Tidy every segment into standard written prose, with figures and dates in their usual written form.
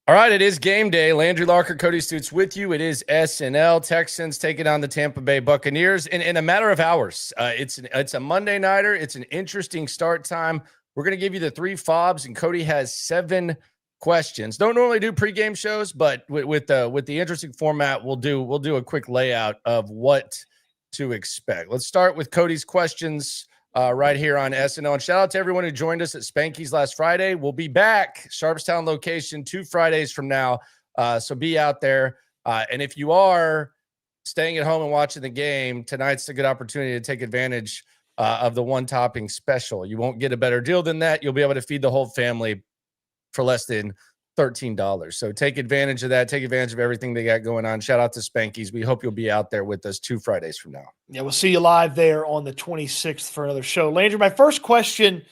All right, it is game day. Landry, Larker, Cody Stutes with you. It is SNL. Texans taking on the Tampa Bay Buccaneers in a matter of hours. It's a Monday nighter. It's an interesting start time. We're going to give you the three fobs, and Cody has 7 questions. Don't normally do pregame shows, but with the interesting format, we'll do a quick layout of what to expect. Let's start with Cody's questions. Right here on SNL. And shout out to everyone who joined us at Spanky's last Friday. We'll be back, Sharpstown location, 2 Fridays from now. So be out there. And if you are staying at home and watching the game, tonight's a good opportunity to take advantage of the one topping special. You won't get a better deal than that. You'll be able to feed the whole family for less than $13. So take advantage of that. Take advantage of everything they got going on. Shout out to Spanky's. We hope you'll be out there with us 2 Fridays from now. Yeah, we'll see you live there on the 26th for another show. Landry, my first question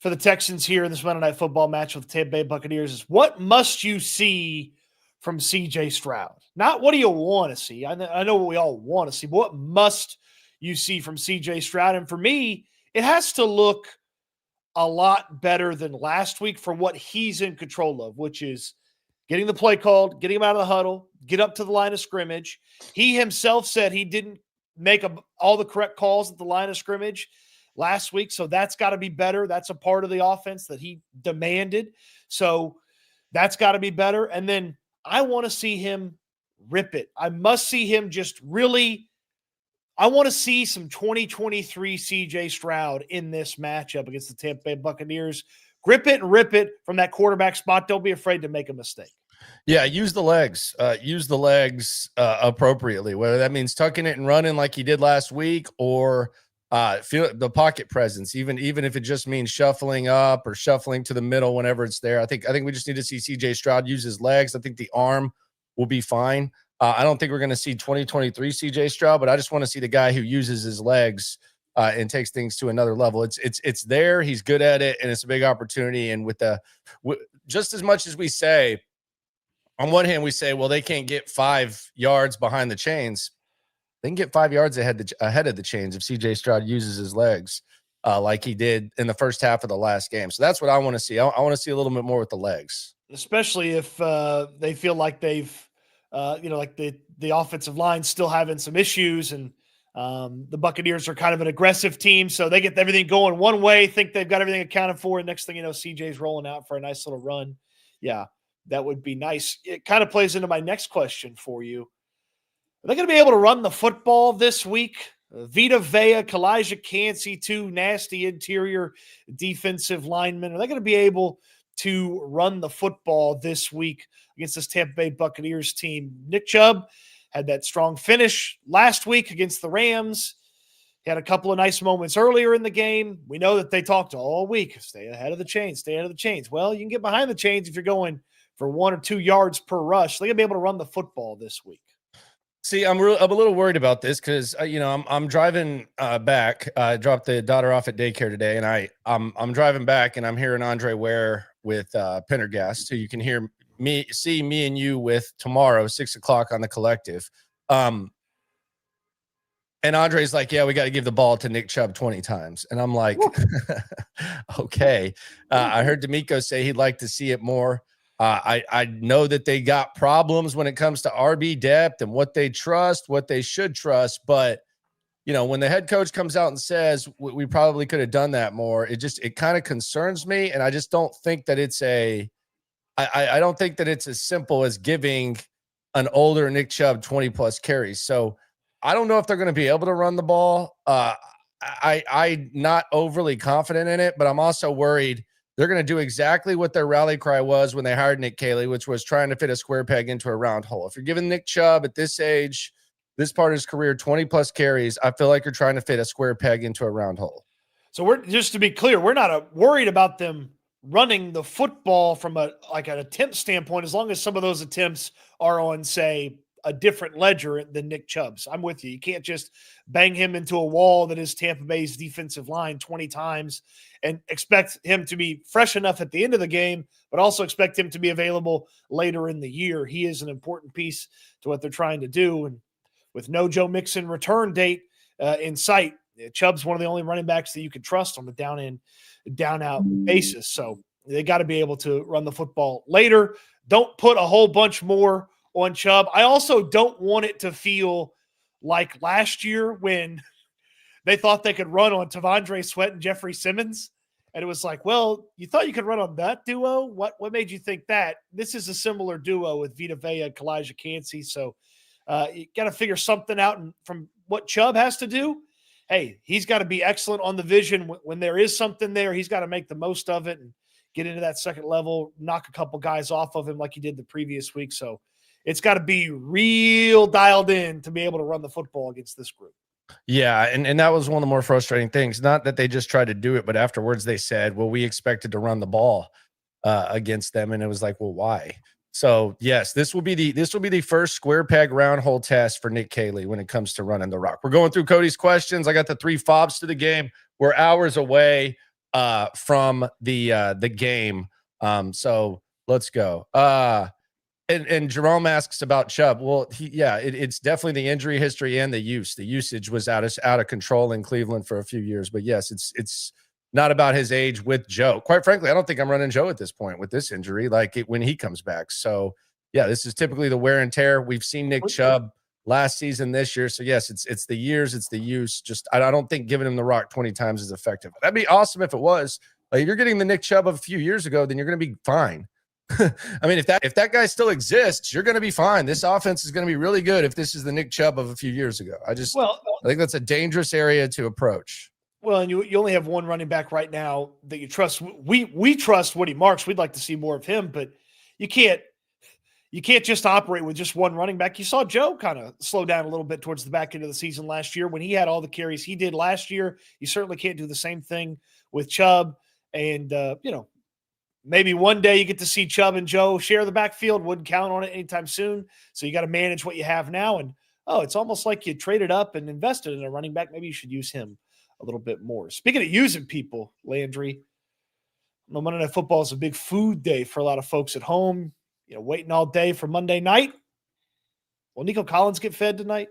for the Texans here in this Monday Night Football match with the Tampa Bay Buccaneers is, what must you see from CJ Stroud? Not what do you want to see? I know what we all want to see, but what must you see from CJ Stroud? And for me, it has to look a lot better than last week for what he's in control of, which is getting the play called, getting him out of the huddle, get up to the line of scrimmage. He himself said he didn't make all the correct calls at the line of scrimmage last week, so that's got to be better. That's a part of the offense that he demanded, so that's got to be better. And then I want to see him rip it. I must see him just really – I want to see some 2023 CJ Stroud in this matchup against the Tampa Bay Buccaneers. Grip it and rip it from that quarterback spot. Don't be afraid to make a mistake. Yeah, use the legs. Use the legs appropriately, whether that means tucking it and running like he did last week, or feel the pocket presence, even if it just means shuffling up or shuffling to the middle whenever it's there. I think we just need to see CJ Stroud use his legs. I think the arm will be fine. I don't think we're going to see 2023 CJ Stroud, but I just want to see the guy who uses his legs and takes things to another level. It's there. He's good at it, and it's a big opportunity. And just as much as we say, on one hand, we say, well, they can't get 5 yards behind the chains. They can get 5 yards ahead of the chains if CJ Stroud uses his legs like he did in the first half of the last game. So that's what I want to see. I want to see a little bit more with the legs, especially if they feel like they've like the offensive line still having some issues, and the Buccaneers are kind of an aggressive team, so they get everything going one way, think they've got everything accounted for, and next thing you know, CJ's rolling out for a nice little run. Yeah, that would be nice. It kind of plays into my next question for you. Are they going to be able to run the football this week? Vita Vea, Kalijah Cansey, 2 nasty interior defensive linemen. Are they going to be able to run the football this week against this Tampa Bay Buccaneers team? Nick Chubb had that strong finish last week against the Rams. He had a couple of nice moments earlier in the game. We know that they talked all week, stay ahead of the chains, stay ahead of the chains. Well, you can get behind the chains if you're going for 1 or 2 yards per rush. They're going to be able to run the football this week. See, I'm a little worried about this because I'm driving back. I dropped the daughter off at daycare today, and I'm driving back, and I'm hearing Andre Ware with Pendergast, who you can see me and you with tomorrow, 6:00 on the Collective. And Andre's like, yeah, we got to give the ball to Nick Chubb 20 times. And I'm like, okay. I heard D'Amico say he'd like to see it more. I know that they got problems when it comes to RB depth and what they trust, what they should trust. But, when the head coach comes out and says we probably could have done that more, it kind of concerns me. And I just don't think that I don't think that it's as simple as giving an older Nick Chubb 20+ carries. So I don't know if they're going to be able to run the ball. I'm not overly confident in it, but I'm also worried they're going to do exactly what their rally cry was when they hired Nick Caley, which was trying to fit a square peg into a round hole. If you're giving Nick Chubb at this age, this part of his career, 20+ carries, I feel like you're trying to fit a square peg into a round hole. So just to be clear, we're not worried about them running the football from an attempt standpoint, as long as some of those attempts are on, say, a different ledger than Nick Chubb's. I'm with you. You can't just bang him into a wall that is Tampa Bay's defensive line 20 times and expect him to be fresh enough at the end of the game, but also expect him to be available later in the year. He is an important piece to what they're trying to do. And with no Joe Mixon return date in sight, Chubb's one of the only running backs that you can trust on the down out basis. So they got to be able to run the football later. don't put a whole bunch more on Chubb. I also don't want it to feel like last year when they thought they could run on Tavondre Sweat and Jeffrey Simmons. And it was like, well, you thought you could run on that duo? What made you think that? This is a similar duo with Vita Vea and Kalijah Kancey. So you got to figure something out. And from what Chubb has to do, hey, he's got to be excellent on the vision. When there is something there, he's got to make the most of it and get into that second level, knock a couple guys off of him like he did the previous week. So it's got to be real dialed in to be able to run the football against this group. Yeah, and that was one of the more frustrating things. Not that they just tried to do it, but afterwards they said, well, we expected to run the ball against them. And it was like, well, why? So yes, this will be the first square peg round hole test for Nick Caley when it comes to running the rock. We're going through Cody's questions. I got the 3 fobs to the game. We're hours away from the game. So let's go. And Jerome asks about Chubb. Well, it's definitely the injury history and the use. The usage was out of control in Cleveland for a few years. But yes, it's not about his age with Joe. Quite frankly, I don't think I'm running Joe at this point with this injury, when he comes back. So yeah, this is typically the wear and tear. We've seen Nick Chubb last season, this year. So yes, it's the years, it's the use. Just I don't think giving him the rock 20 times is effective. That'd be awesome if it was. Like if you're getting the Nick Chubb of a few years ago, then you're going to be fine. I mean, if that guy still exists, you're going to be fine. This offense is going to be really good if this is the Nick Chubb of a few years ago. I think that's a dangerous area to approach. Well, and you only have one running back right now that you trust. We trust Woody Marks. We'd like to see more of him, but you can't just operate with just one running back. You saw Joe kind of slow down a little bit towards the back end of the season last year when he had all the carries he did last year. You certainly can't do the same thing with Chubb. And, maybe one day you get to see Chubb and Joe share the backfield. Wouldn't count on it anytime soon. So you got to manage what you have now. And, it's almost like you traded up and invested in a running back. Maybe you should use him a little bit more. Speaking of using people, Landry, Monday Night Football is a big food day for a lot of folks at home, waiting all day for Monday night. Will Nico Collins get fed tonight?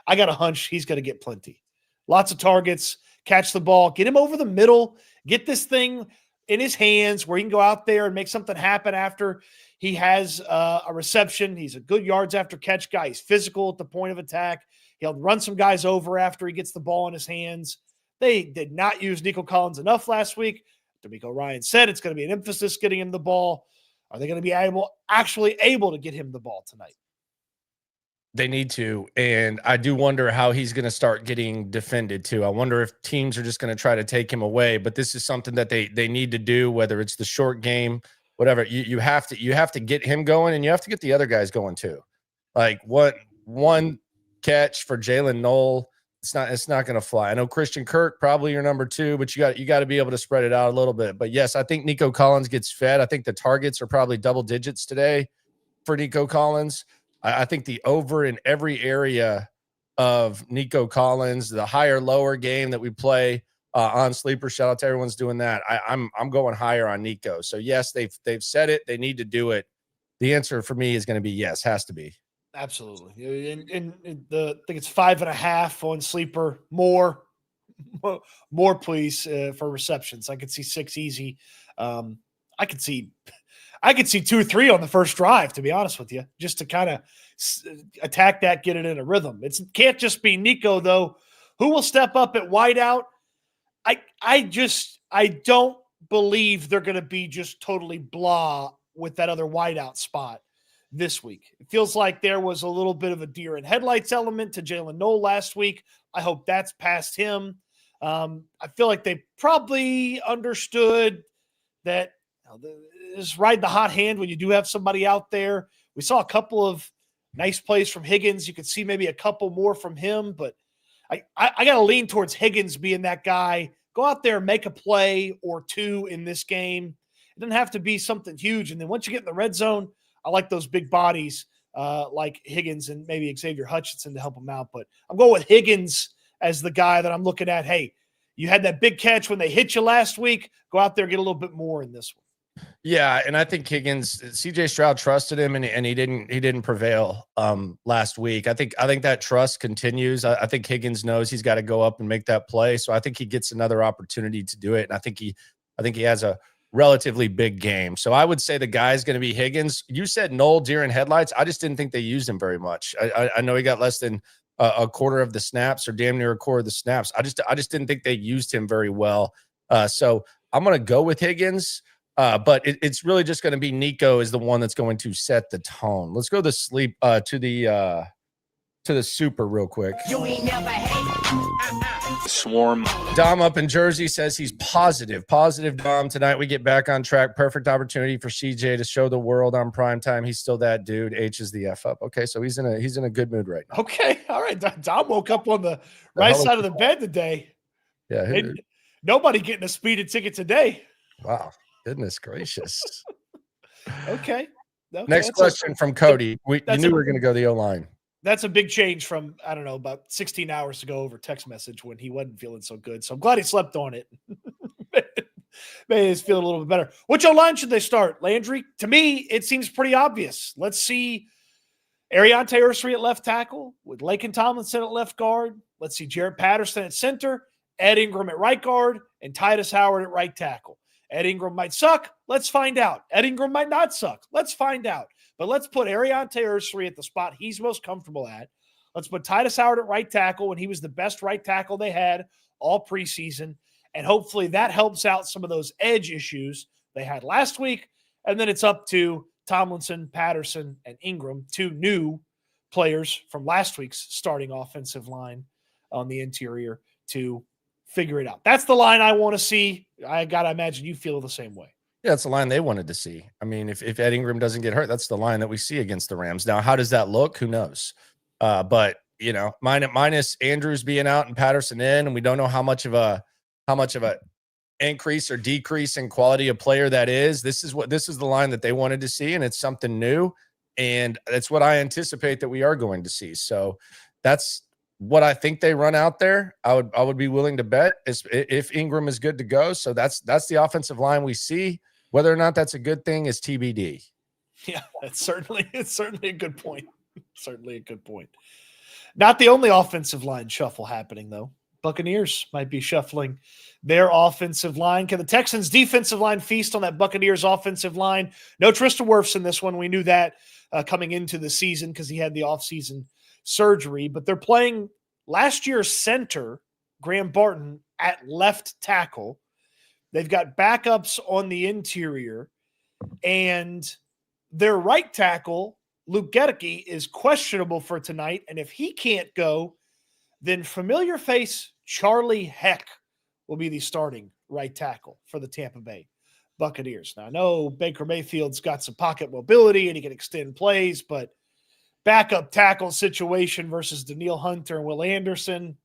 I got a hunch he's going to get plenty. Lots of targets, catch the ball, get him over the middle, get this thing in his hands where he can go out there and make something happen after he has a reception. He's a good yards after catch guy. He's physical at the point of attack. He'll run some guys over after he gets the ball in his hands. They did not use Nico Collins enough last week. D'Amico Ryan said it's going to be an emphasis getting him the ball. Are they going to be actually able to get him the ball tonight? They need to, and I do wonder how he's going to start getting defended too. I wonder if teams are just going to try to take him away, but this is something that they need to do, whether it's the short game, whatever. You have to get him going, and you have to get the other guys going too. Like one catch for Jalen Knoll, it's not going to fly. I know Christian Kirk probably your number 2, but you got to be able to spread it out a little bit. But yes, I think Nico Collins gets fed. I think the targets are probably double digits today for Nico Collins. I think the over in every area of Nico Collins, the higher lower game that we play on Sleeper. Shout out to everyone's doing that. I'm going higher on Nico. So yes, they've said it. They need to do it. The answer for me is going to be yes. Has to be. Absolutely. And I think it's 5.5 on Sleeper. More, please, for receptions. I could see 6 easy. I could see 2 or 3 on the first drive, to be honest with you, just to kind of attack that, get it in a rhythm. It can't just be Nico, though. Who will step up at wideout? I don't believe they're going to be just totally blah with that other wideout spot this week. It feels like there was a little bit of a deer in headlights element to Jalen Knoll last week. I hope that's past him. I feel like they probably understood that just ride the hot hand when you do have somebody out there. We saw a couple of nice plays from Higgins. You could see maybe a couple more from him, but I got to lean towards Higgins being that guy. Go out there, make a play or 2 in this game. It doesn't have to be something huge. And then once you get in the red zone, I like those big bodies like Higgins and maybe Xavier Hutchinson to help him out. But I'm going with Higgins as the guy that I'm looking at. Hey, you had that big catch when they hit you last week. Go out there, get a little bit more in this one. Yeah, and I think Higgins, CJ Stroud trusted him, and he didn't prevail last week. I think that trust continues. I think Higgins knows he's got to go up and make that play, so I think he gets another opportunity to do it. And I think he has a relatively big game. So I would say the guy's going to be Higgins. You said Noel deer in headlights. I just didn't think they used him very much. I know he got less than a quarter of the snaps, or damn near a quarter of the snaps. I just didn't think they used him very well. So I'm going to go with Higgins. But it's really just going to be Nico is the one that's going to set the tone. Let's go to the super real quick. You ain't never hate. Swarm. Dom up in Jersey says he's positive. Positive, Dom. Tonight we get back on track. Perfect opportunity for CJ to show the world on prime time. He's still that dude. H is the F up. Okay, so he's in a good mood right now. Okay, all right. Dom woke up on the right side of the bed today. Yeah. Nobody getting a speeding ticket today. Wow. Goodness gracious. Okay. Next question from Cody. You knew we were going to go the O-line. That's a big change from, I don't know, about 16 hours ago over text message when he wasn't feeling so good. So I'm glad he slept on it. Maybe he's feeling a little bit better. Which O-line should they start, Landry? To me, it seems pretty obvious. Let's see Ariante Ursery at left tackle with Laken Tomlinson at left guard. Let's see Jarrett Patterson at center, Ed Ingram at right guard, and Titus Howard at right tackle. Ed Ingram might suck. Let's find out. Ed Ingram might not suck. Let's find out. But let's put Ariante Ursery at the spot he's most comfortable at. Let's put Titus Howard at right tackle when he was the best right tackle they had all preseason. And hopefully that helps out some of those edge issues they had last week. And then it's up to Tomlinson, Patterson, and Ingram, two new players from last week's starting offensive line on the interior, to figure it out. That's the line I want to see. I got to imagine you feel the same way. Yeah, that's the line they wanted to see. I mean, if Ed Ingram doesn't get hurt, that's the line that we see against the Rams. Now, how does that look? Who knows? But you know, minus Andrews being out and Patterson in, and we don't know how much of a increase or decrease in quality of player that is. This is the line that they wanted to see, and it's something new, and that's what I anticipate that we are going to see. So that's what I think they run out there. I would be willing to bet if Ingram is good to go. So that's the offensive line we see. Whether or not that's a good thing is TBD. Yeah, it's certainly a good point. Certainly a good point. Not the only offensive line shuffle happening, though. Buccaneers might be shuffling their offensive line. Can the Texans' defensive line feast on that Buccaneers' offensive line? No Tristan Wirfs in this one. We knew that coming into the season because he had the offseason surgery. But they're playing last year's center, Graham Barton, at left tackle. They've got backups on the interior. And their right tackle, Luke Gedeke, is questionable for tonight. And if he can't go, then familiar face Charlie Heck will be the starting right tackle for the Tampa Bay Buccaneers. Now, I know Baker Mayfield's got some pocket mobility and he can extend plays, but backup tackle situation versus Danielle Hunter and Will Anderson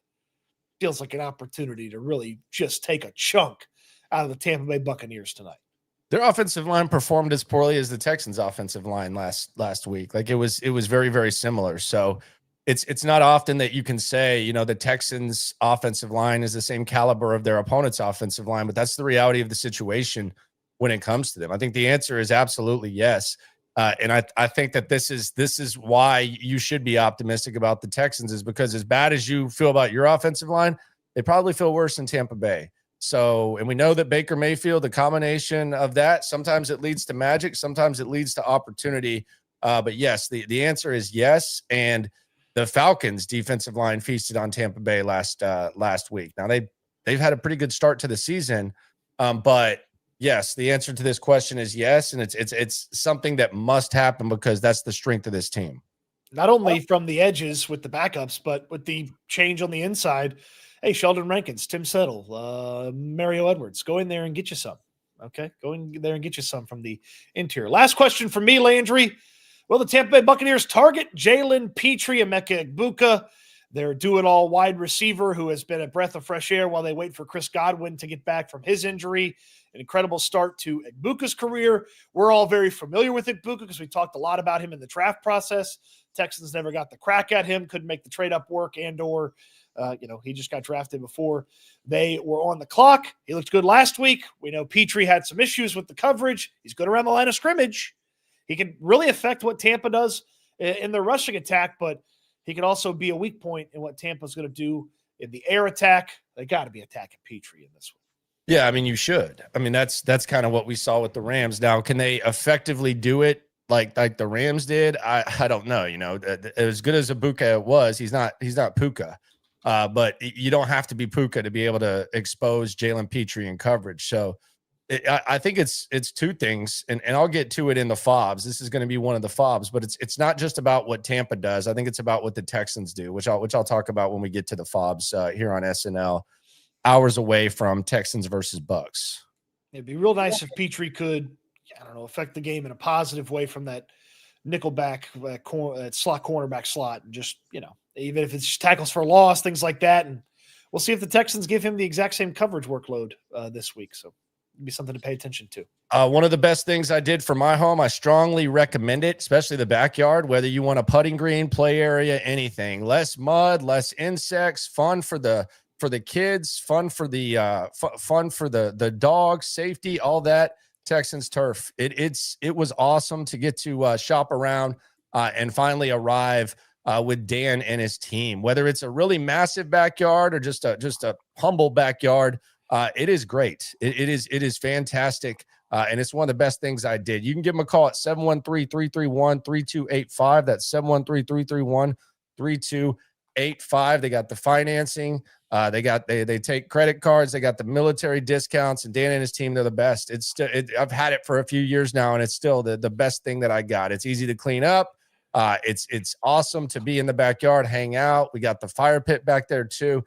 feels like an opportunity to really just take a chunk out of the Tampa Bay Buccaneers tonight. Their offensive line performed as poorly as the Texans' offensive line last week. Like it was very, very similar. So it's not often that you can say, you know, the Texans' offensive line is the same caliber of their opponent's offensive line, but that's the reality of the situation when it comes to them. I think the answer is absolutely yes. And I think that this is why you should be optimistic about the Texans, is because as bad as you feel about your offensive line, they probably feel worse in Tampa Bay. So, and we know that Baker Mayfield, the combination of that, sometimes it leads to magic, sometimes it leads to opportunity. But yes, the answer is yes. And the Falcons' defensive line feasted on Tampa Bay last week. Now they've had a pretty good start to the season, but yes, the answer to this question is yes, and it's something that must happen because that's the strength of this team. Not only from the edges with the backups, but with the change on the inside. Hey, Sheldon Rankins, Tim Settle, Mario Edwards, go in there and get you some. Okay, go in there and get you some from the interior. Last question for me, Landry. Will the Tampa Bay Buccaneers target Jalen Petrie and Emeka Egbuka, their do-it-all wide receiver who has been a breath of fresh air while they wait for Chris Godwin to get back from his injury? An incredible start to Egbuka's career. We're all very familiar with Egbuka because we talked a lot about him in the draft process. Texans never got the crack at him, couldn't make the trade-up work, and/or he just got drafted before they were on the clock. He looked good last week. We know Petrie had some issues with the coverage. He's good around the line of scrimmage. He can really affect what Tampa does in their rushing attack, but he can also be a weak point in what Tampa's going to do in the air attack. They got to be attacking Petrie in this one. Yeah, I mean, you should. I mean, that's kind of what we saw with the Rams. Now, can they effectively do it like the Rams did? I don't know. You know, as good as Ibuka was, he's not Puka. But you don't have to be Puka to be able to expose Jalen Petrie in coverage. So I think it's two things, and I'll get to it in the fobs. This is going to be one of the fobs, but it's not just about what Tampa does. I think it's about what the Texans do, which I'll talk about when we get to the fobs here on SNL. Hours away from Texans versus Bucks. It'd be real nice if Petrie could, I don't know, affect the game in a positive way from that nickelback slot cornerback slot, and just, you know, even if it's tackles for loss, things like that. And we'll see if the Texans give him the exact same coverage workload this week. So it'd be something to pay attention to. One of the best things I did for my home, I strongly recommend it, especially the backyard, whether you want a putting green, play area, anything. Less mud, less insects, fun for the kids, fun for the dogs, safety, all that. Texans turf. It was awesome to get to shop around and finally arrive with Dan and his team. Whether it's a really massive backyard or just a humble backyard, it is great. It is fantastic. And it's one of the best things I did. You can give them a call at 713-331-3285. That's 713-331-3285. They got the financing. They take credit cards. They got the military discounts, and Dan and his team, they're the best. I've had it for a few years now, and it's still the best thing that I got. It's easy to clean up. It's awesome to be in the backyard, hang out. We got the fire pit back there too.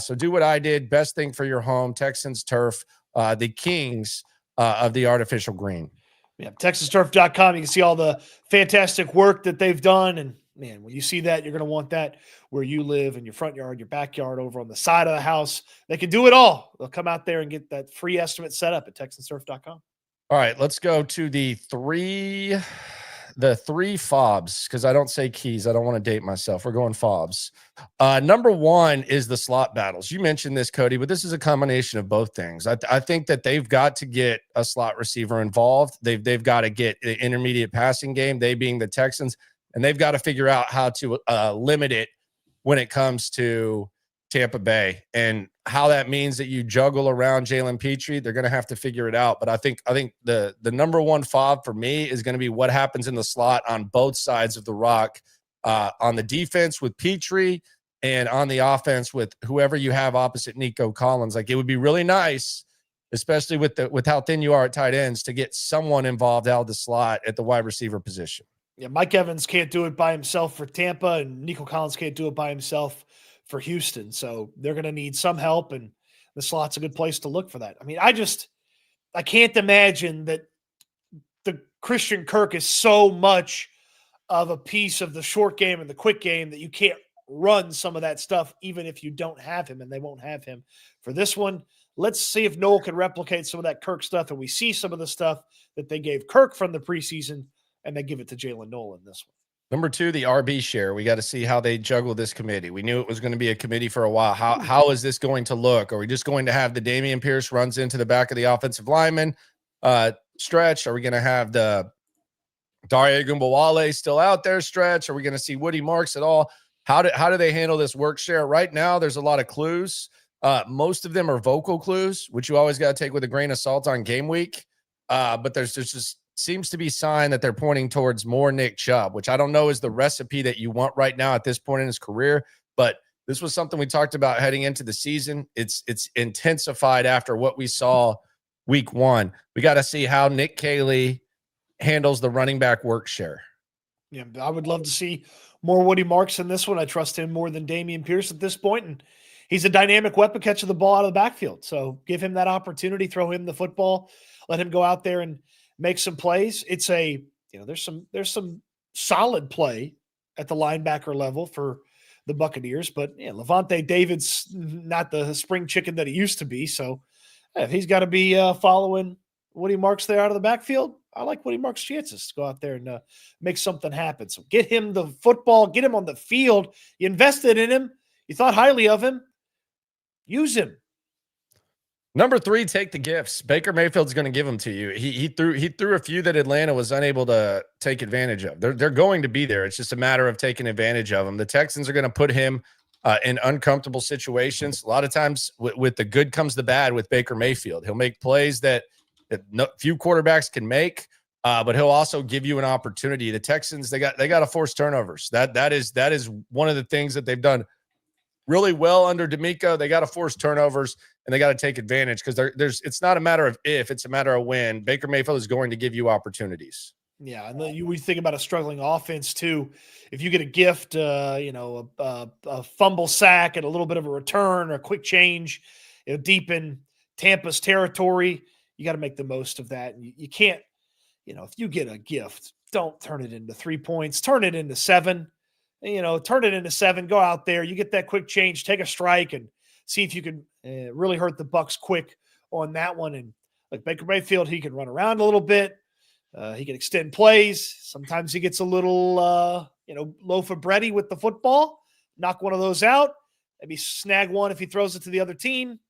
So do what I did. Best thing for your home. Texans turf, the kings of the artificial green. Yeah, TexasTurf.com. You can see all the fantastic work that they've done. And man, when you see that, you're going to want that where you live, in your front yard, your backyard, over on the side of the house. They can do it all. They'll come out there and get that free estimate set up at TexasTurf.com. All right, let's go to the three fobs, because I don't say keys. I don't want to date myself. We're going fobs. Number one is the slot battles. You mentioned this, Cody, but this is a combination of both things. I think that they've got to get a slot receiver involved. They've got to get the intermediate passing game, they being the Texans, and they've got to figure out how to limit it when it comes to Tampa Bay, and how that means that you juggle around Jalen Petrie. They're going to have to figure it out. But I think the number one fob for me is going to be what happens in the slot on both sides of the rock, on the defense with Petrie and on the offense with whoever you have opposite Nico Collins. Like, it would be really nice, especially with how thin you are at tight ends, to get someone involved out of the slot at the wide receiver position. Yeah, Mike Evans can't do it by himself for Tampa, and Nico Collins can't do it by himself for Houston. So they're going to need some help, and the slot's a good place to look for that. I mean, I can't imagine that the Christian Kirk is so much of a piece of the short game and the quick game that you can't run some of that stuff, even if you don't have him, and they won't have him for this one. Let's see if Noel can replicate some of that Kirk stuff, and we see some of the stuff that they gave Kirk from the preseason, and they give it to Jalen Noel in this one. Number two, the RB share. We got to see how they juggle this committee. We knew it was going to be a committee for a while. How is this going to look? Are we just going to have the Dameon Pierce runs into the back of the offensive lineman stretch? Are we going to have the Dare Ogunbowale still out there stretch? Are we going to see Woody Marks at all? How do they handle this work share? Right now, there's a lot of clues. Most of them are vocal clues, which you always got to take with a grain of salt on game week. But there's just seems to be sign that they're pointing towards more Nick Chubb, which I don't know is the recipe that you want right now at this point in his career. But this was something we talked about heading into the season. It's intensified after what we saw week one. We got to see how Nick Caley handles the running back work share. Yeah, I would love to see more Woody Marks in this one. I trust him more than Dameon Pierce at this point, and he's a dynamic weapon catching the ball out of the backfield. So give him that opportunity, throw him the football, let him go out there and make some plays. It's there's some solid play at the linebacker level for the Buccaneers, but Levante David's not the spring chicken that he used to be. So if he's got to be following Woody Marks there out of the backfield, I like Woody Marks' chances to go out there and make something happen. So get him the football, get him on the field. You invested in him. You thought highly of him. Use him. Number three, take the gifts. Baker Mayfield's going to give them to you. He threw a few that Atlanta was unable to take advantage of. They're going to be there. It's just a matter of taking advantage of them. The Texans are going to put him in uncomfortable situations. A lot of times with the good comes the bad with Baker Mayfield. He'll make plays that few quarterbacks can make, but he'll also give you an opportunity. The Texans, they got to force turnovers. That is one of the things that they've done really well under D'Amico. They got to force turnovers and they got to take advantage because it's not a matter of if, it's a matter of when. Baker Mayfield is going to give you opportunities. Yeah, and then we think about a struggling offense too. If you get a gift, a fumble sack and a little bit of a return or a quick change, deep in Tampa's territory, you got to make the most of that. And you can't, if you get a gift, don't turn it into 3 points. Turn it into 7. Turn it into 7. Go out there, you get that quick change, take a strike, and see if you can really hurt the Bucs quick on that one. And like Baker Mayfield, he can run around a little bit. He can extend plays. Sometimes he gets a little, loaf of bready with the football. Knock one of those out. Maybe snag one if he throws it to the other team.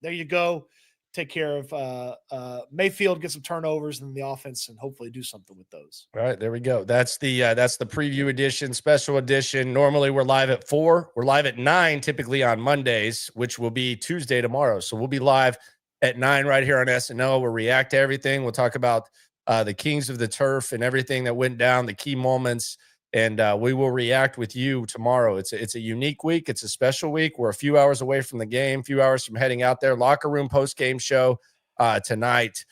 There you go. Take care of Mayfield, get some turnovers in the offense, and hopefully do something with those. All right, there we go. That's the preview edition, special edition. Normally we're live at 4. We're live at 9 typically on Mondays, which will be Tuesday tomorrow. So we'll be live at 9 right here on SNL. We'll react to everything. We'll talk about the Kings of the Turf and everything that went down, the key moments, and we will react with you tomorrow. It's a unique week. It's a special week. We're a few hours away from the game, a few hours from heading out there. Locker room post-game show tonight.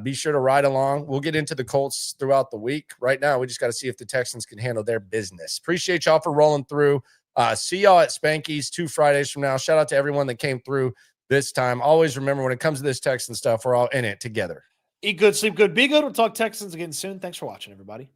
Be sure to ride along. We'll get into the Colts throughout the week. Right now, we just got to see if the Texans can handle their business. Appreciate y'all for rolling through. See y'all at Spanky's 2 Fridays from now. Shout out to everyone that came through this time. Always remember, when it comes to this Texan stuff, we're all in it together. Eat good, sleep good, be good. We'll talk Texans again soon. Thanks for watching, everybody.